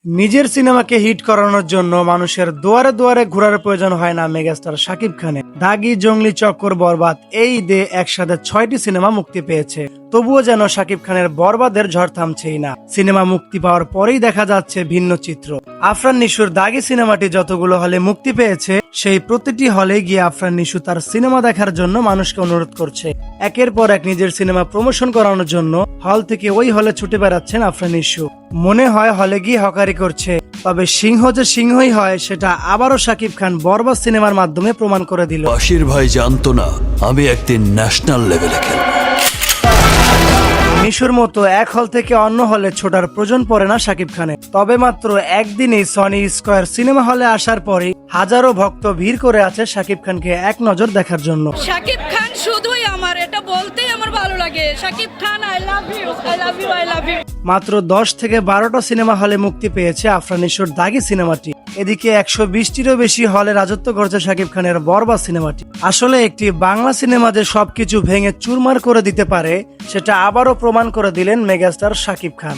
নিজের সিনেমাকে হিট করানোর জন্য মানুষের দুয়ারে দুয়ারে ঘোরার প্রয়োজন হয় না মেগাস্টার শাকিব খানের। দাগি, জঙ্গলি, চক্কর, বরবাদ এই ঈদে একসাথে 6টি সিনেমা মুক্তি পেয়েছে। তবুও যেন শাকিব খানের বরবাদের ঝড় থামছেই না। সিনেমা মুক্তি পাওয়ার পরেই দেখা যাচ্ছে ভিন্ন চিত্র। আফরান নিশুর দাগি সিনেমাটি যতগুলো হলে মুক্তি পেয়েছে, সেই প্রতিটি হলে গিয়ে আফরান নিশু তার সিনেমা দেখার জন্য মানুষকে অনুরোধ করছে। একের পর এক নিজের সিনেমা প্রমোশন করানোর জন্য হল থেকে ওই হলে ছুটে বেড়াচ্ছেন আফরান নিশু। মনে হয় হলে গিয়ে হকারি করছে, তবে সিংহ যে সিংহই হয় সেটা আবারও শাকিব খান বরবাদ সিনেমার মাধ্যমে প্রমাণ করে দিল। বাশির ভাই জানতো না আমি একদিন ন্যাশনাল লেভেলে খেলব। নিশুর মতো এক হল থেকে অন্য হলে ছোটার প্রয়োজন পড়ে না শাকিব খানের। তবে মাত্র একদিনই সনি স্কয়ার সিনেমা হলে আসার পরে হাজারো ভক্ত ভিড় করে আছে শাকিব খানকে এক নজর দেখার জন্য। শাকিব খান শুধুই আমার, এটা বলতেই আমার ভালো লাগে। Shakib Khan, I love you, I love you, I love you. মাত্র 10 থেকে 12টা সিনেমা হলে মুক্তি পেয়েছে আফরান নিশুর দাগি সিনেমাটি। এদিকে 120টিরও বেশি হলে রাজত্ব করছে শাকিব খানের বরবাদ সিনেমাটি। আসলে একটি বাংলা সিনেমা যে সবকিছু ভেঙে চুরমার করে দিতে পারে, সেটা আবারও প্রমাণ করে দিলেন মেগাস্টার শাকিব খান।